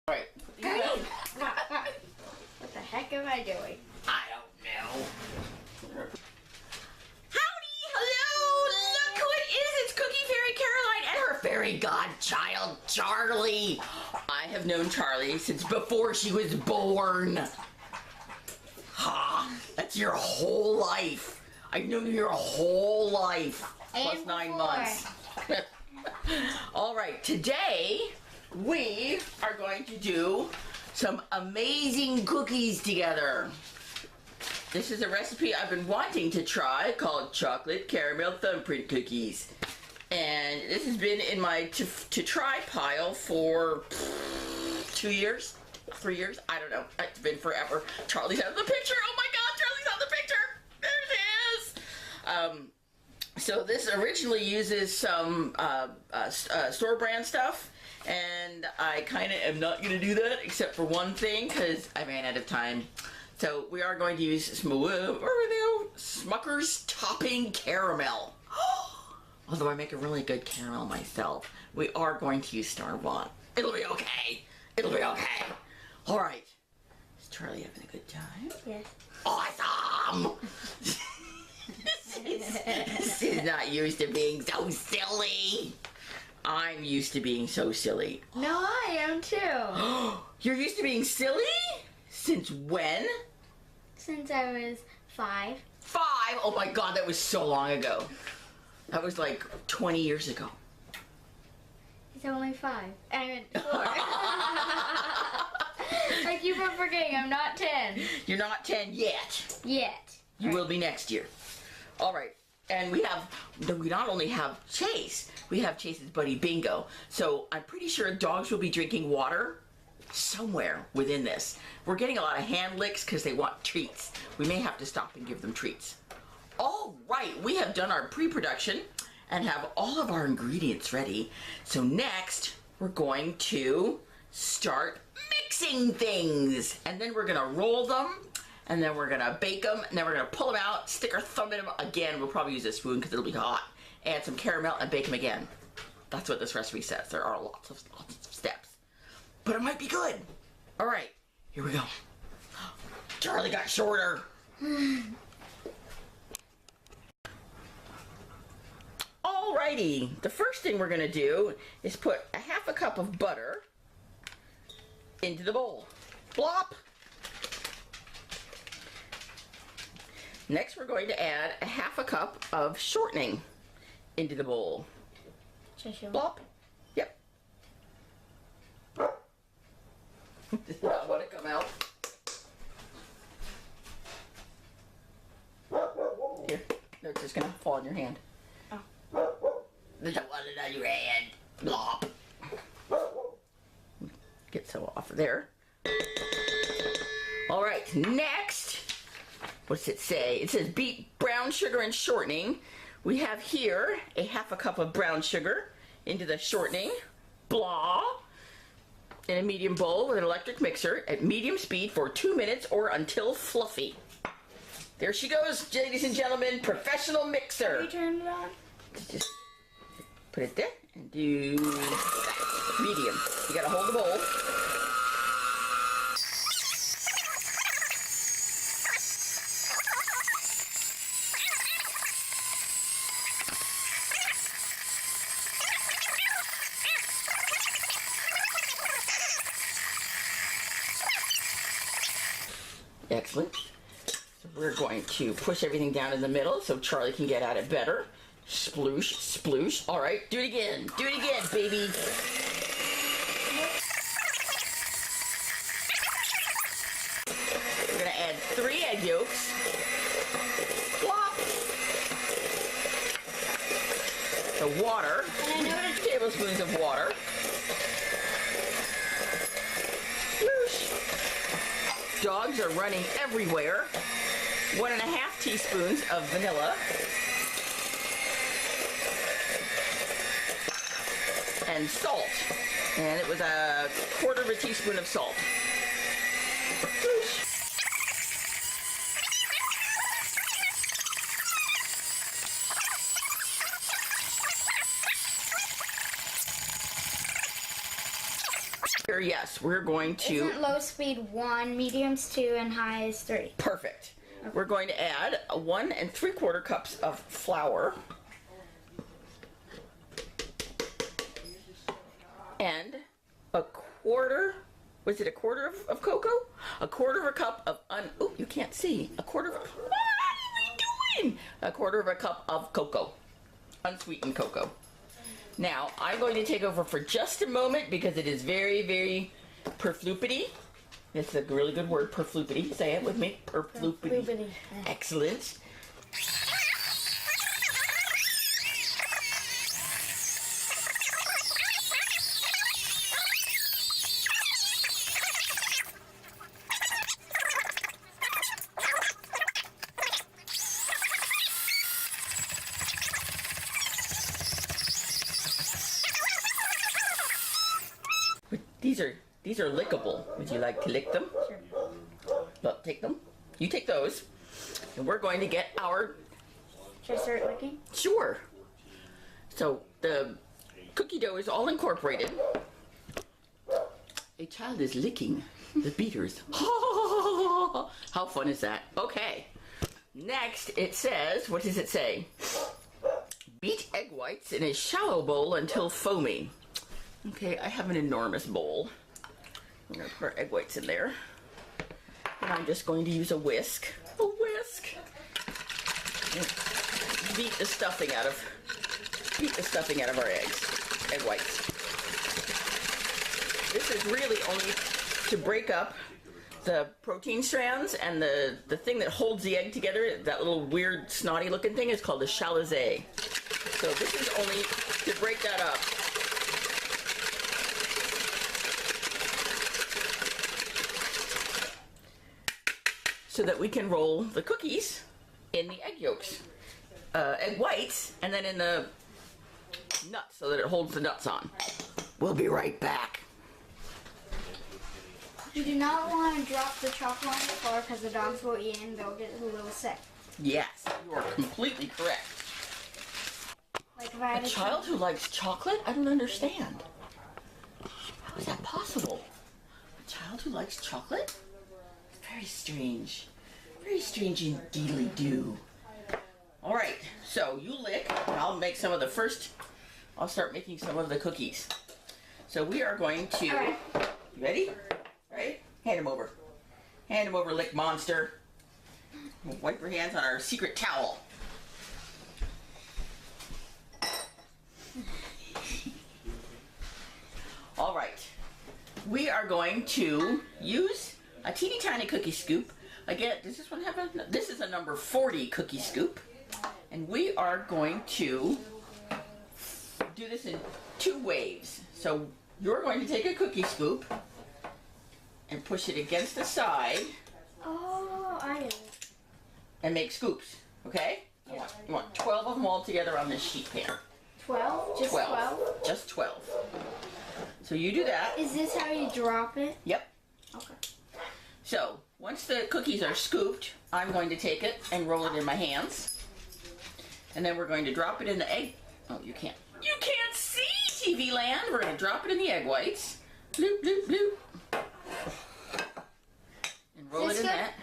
Alright. What the heck am I doing? I don't know. Howdy! Hello! Look who it is! It's Cookie Fairy Caroline and her fairy godchild, Charlie! I have known Charlie since before she was born. Ha! That's your whole life. I've known you your whole life. Plus And 9 before. months. Alright, today we are going to do some amazing cookies together. This is a recipe I've been wanting to try called chocolate caramel thumbprint cookies. And this has been in my to try pile for 2 years, 3 years, I don't know. It's been forever. Charlie's out of the picture. Oh my God, Charlie's out of the picture. There it is. So this originally uses some store brand stuff, and I kind of am not going to do that except for one thing because I ran out of time. So we are going to use Smuckers topping caramel. Although I make a really good caramel myself, we are going to use Star-Bought. It'll be okay. It'll be okay. All right. Is Charlie having a good time? Yes. Awesome. She's not used to being so silly. I'm used to being so silly. No, I am too. You're used to being silly? Since when? Since I was 5. 5? Oh my God, that was so long ago. That was like 20 years ago. It's only 5. I meant 4. I keep on forgetting I'm not 10. You're not 10 yet. Yet. You will be next year. All right. And we not only have Chase, we have Chase's buddy Bingo. So I'm pretty sure dogs will be drinking water somewhere within this. We're getting a lot of hand licks because they want treats. We may have to stop and give them treats. All right, we have done our pre-production and have all of our ingredients ready. So next, we're going to start mixing things. And then we're gonna roll them, and then we're gonna bake them, and then we're gonna pull them out, stick our thumb in them again. We'll probably use a spoon because it'll be hot. Add some caramel and bake them again. That's what this recipe says. There are lots of steps, but it might be good. All right, here we go. Charlie got shorter. Alrighty, the first thing we're gonna do is put a half a cup of butter into the bowl. Blop. Next, we're going to add a half a cup of shortening into the bowl. Blop. Yep. Does not want to come out. Here, no, it's just gonna fall in your hand. Oh. There's a one on your hand. Blop. Get so off of there. All right, next. What's it say? It says beat brown sugar and shortening. We have here a half a cup of brown sugar into the shortening. Blah. In a medium bowl with an electric mixer at medium speed for 2 minutes or until fluffy. There she goes, ladies and gentlemen, professional mixer. Have you turned it on? Just put it there and do that. Medium. You gotta hold the bowl. Excellent. So we're going to push everything down in the middle so Charlie can get at it better. Sploosh, sploosh. All right, do it again. Do it again, baby. We're gonna add 3 egg yolks. Flop. The water. 2 tablespoons of water. Sploosh. Dogs are running everywhere. 1.5 teaspoons of vanilla. And salt. And it was a 1/4 teaspoon of salt. Here, yes, we're going to... Isn't low speed 1, medium's 2, and high is 3? Perfect. Okay. We're going to add 1 3/4 cups of flour. And a quarter... Was it a quarter of cocoa? A quarter of a cup of... Oh, you can't see. A quarter of... What are we doing? A quarter of a cup of cocoa. Unsweetened cocoa. Now, I'm going to take over for just a moment because it is very, very perfluipity. It's a really good word, perfluipity. Say it with me. Perfluipity. Excellent. These are lickable. Would you like to lick them? Sure. Look, take them. You take those. And we're going to get our... Should I start licking? Sure. So the cookie dough is all incorporated. A child is licking the beaters. How fun is that? Okay. Next it says, what does it say? Beat egg whites in a shallow bowl until foamy. Okay, I have an enormous bowl. I'm going to put our egg whites in there. And I'm just going to use a whisk. A whisk! And beat the stuffing out of our egg whites. This is really only to break up the protein strands, and the thing that holds the egg together, that little weird snotty looking thing, is called a Charlee. So this is only to break that up. So that we can roll the cookies in the egg yolks, egg whites, and then in the nuts so that it holds the nuts on. We'll be right back. You do not want to drop the chocolate on the floor because the dogs will eat and they'll get a little sick. Yes, you are completely correct. Like if I had A child who likes chocolate? I don't understand. How is that possible? A child who likes chocolate? Very strange. Very strange indeedly-do. Alright, so you lick, and I'll make some of the first... I'll start making some of the cookies. So we are going to... Alright. You ready? Ready? Hand him over. Hand him over, lick monster. Wipe your hands on our secret towel. Alright. We are going to use a teeny tiny cookie scoop. Again, does this one have a... This is a number 40 cookie scoop. And we are going to do this in 2 waves. So you're going to take a cookie scoop and push it against the side. Oh, I get it. And make scoops, okay? Yeah. You want 12 of them all together on this sheet pan. 12? Just 12? Just 12. So you do that. Is this how you drop it? Yep. Okay. So, once the cookies are scooped, I'm going to take it and roll it in my hands. And then we're going to drop it in the egg... Oh, you can't see, TV land! We're going to drop it in the egg whites. Bloop, bloop, bloop. And roll it in that.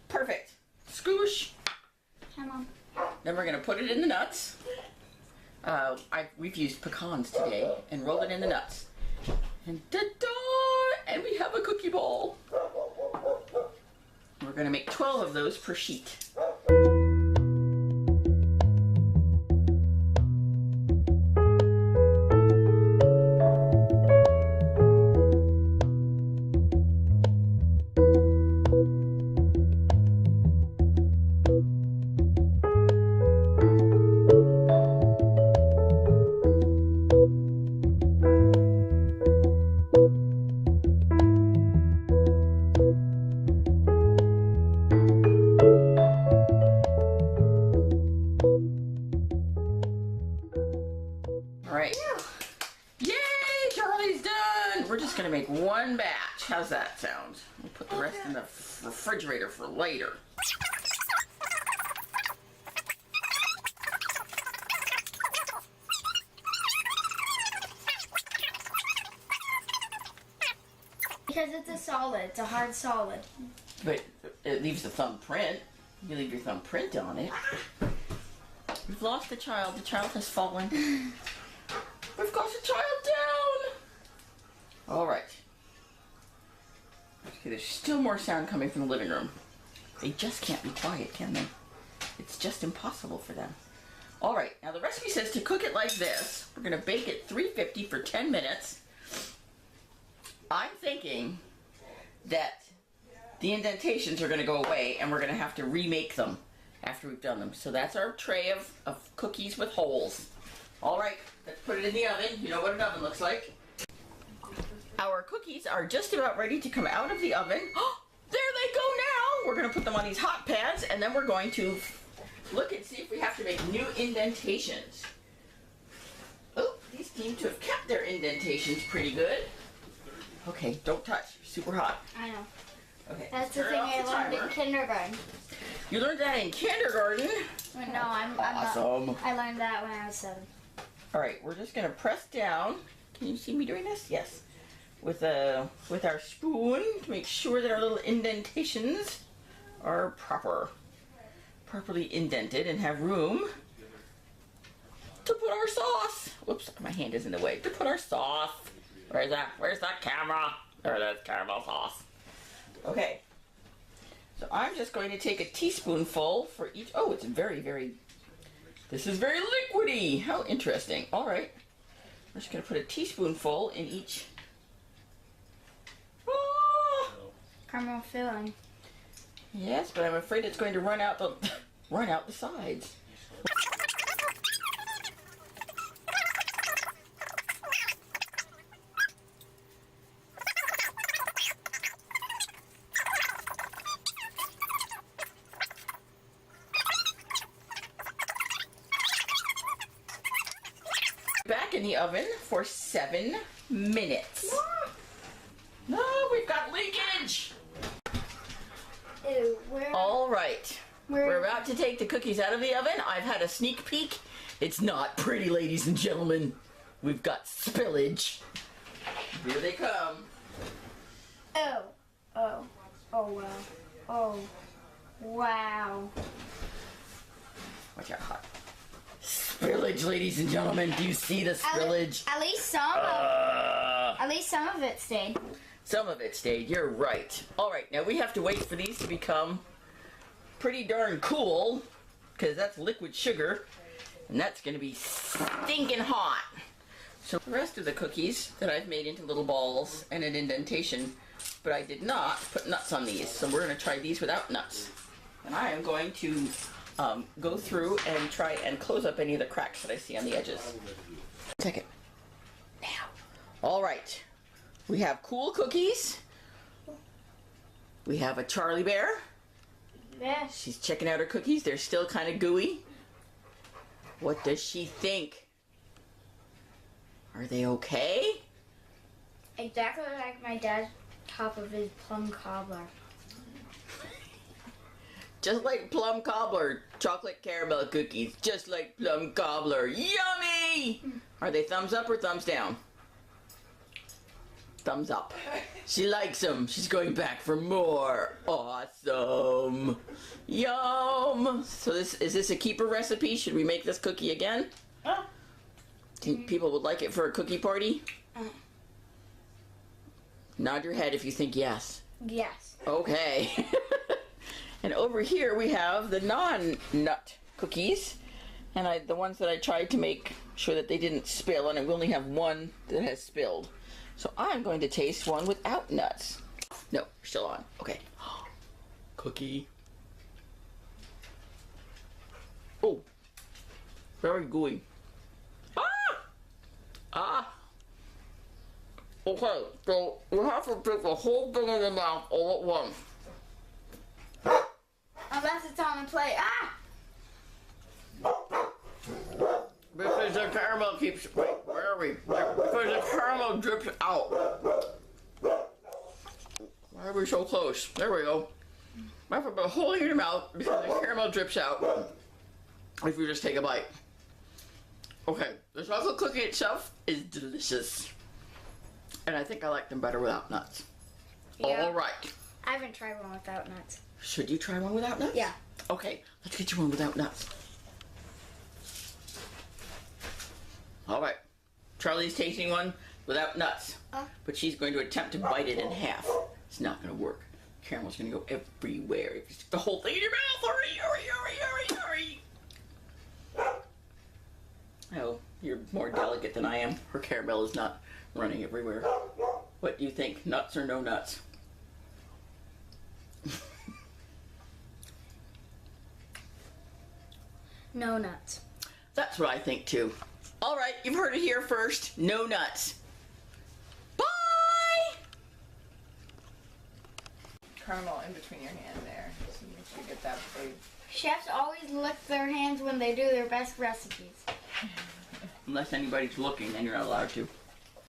Perfect. Scoosh. Come on. Then we're going to put it in the nuts. We've used pecans today. And roll it in the nuts. And ta-da! And we have a cookie ball. We're going to make 12 of those per sheet. One batch. How's that sound? We'll put the rest in the refrigerator for later. Because it's a solid. It's a hard solid. But it leaves the thumbprint. You leave your thumbprint on it. We've lost the child. The child has fallen. We've got the child down. All right. Okay, there's still more sound coming from the living room. They just can't be quiet, can they? It's just impossible for them. All right, now the recipe says to cook it like this. We're gonna bake it 350 for 10 minutes. I'm thinking that the indentations are gonna go away and we're gonna have to remake them after we've done them. So that's our tray of cookies with holes. All right, let's put it in the oven. You know what an oven looks like. Our cookies are just about ready to come out of the oven. Oh, there they go now. We're gonna put them on these hot pads and then we're going to look and see if we have to make new indentations. Oh, these seem to have kept their indentations pretty good. Okay, don't touch. Super hot. I know. Okay. That's the thing I learned in kindergarten. You learned that in kindergarten? Well, no, I'm Awesome. not. I learned that when I was 7. All right, we're just gonna press down. Can you see me doing this? Yes. With our spoon to make sure that our little indentations are properly indented and have room to put our sauce. Whoops, my hand is in the way. To put our sauce. Where's that camera? There, that's caramel sauce. Okay. So I'm just going to take a teaspoonful for each. Oh, it's very, this is very liquidy. How interesting. All right. I'm just going to put a teaspoonful in each. Oh! Caramel filling. Yes, but I'm afraid it's going to run out the sides. Back in the oven for 7 minutes. No, we've got leakage. Ew, All right. We're about to take the cookies out of the oven. I've had a sneak peek. It's not pretty, ladies and gentlemen. We've got spillage. Here they come. Oh, wow. Oh, wow. Watch out, hot. Spillage, ladies and gentlemen. Do you see the spillage? At least some of it stayed. Some of it stayed. You're right. All right, now we have to wait for these to become pretty darn cool, because that's liquid sugar, and that's going to be stinking hot. So the rest of the cookies that I've made into little balls and an indentation, but I did not put nuts on these, so we're going to try these without nuts. And I am going to go through and try and close up any of the cracks that I see on the edges. Second. Now. All right. We have cool cookies. We have a Charlie bear. Yeah. She's checking out her cookies. They're still kind of gooey. What does she think? Are they okay? Exactly like my dad's top of his plum cobbler. Just like plum cobbler, chocolate caramel cookies, just like plum cobbler. Yummy! Are they thumbs up or thumbs down? Thumbs up. She likes them. She's going back for more. Awesome. Yum. So is this a keeper recipe? Should we make this cookie again? Think people would like it for a cookie party? Nod your head if you think yes. Yes. Okay. And over here we have the non-nut cookies. And the ones that I tried to make sure that they didn't spill, and we only have one that has spilled. So I'm going to taste one without nuts. No, we're still on. Okay. Cookie. Oh. Very gooey. Okay, so you have to take the whole thing in your mouth all at once. Unless it's on the plate. Because the caramel keeps... Wait, where are we? Because the caramel drips out. Why are we so close? There we go. You have to put a hole in your mouth because the caramel drips out if you just take a bite. Okay, the chocolate cookie itself is delicious. And I think I like them better without nuts. Yeah. All right. I haven't tried one without nuts. Should you try one without nuts? Yeah. Okay, let's get you one without nuts. All right. Charlie's tasting one without nuts. But she's going to attempt to bite it in half. It's not going to work. Caramel's going to go everywhere. If you stick the whole thing in your mouth, hurry, hurry, hurry, hurry, hurry. Oh, you're more delicate than I am. Her caramel is not running everywhere. What do you think? Nuts or no nuts? No nuts. That's what I think too. All right, you've heard it here first. No nuts. Bye! Caramel in between your hand there. So make sure you get that big. Chefs always lick their hands when they do their best recipes. Unless anybody's looking, then you're not allowed to.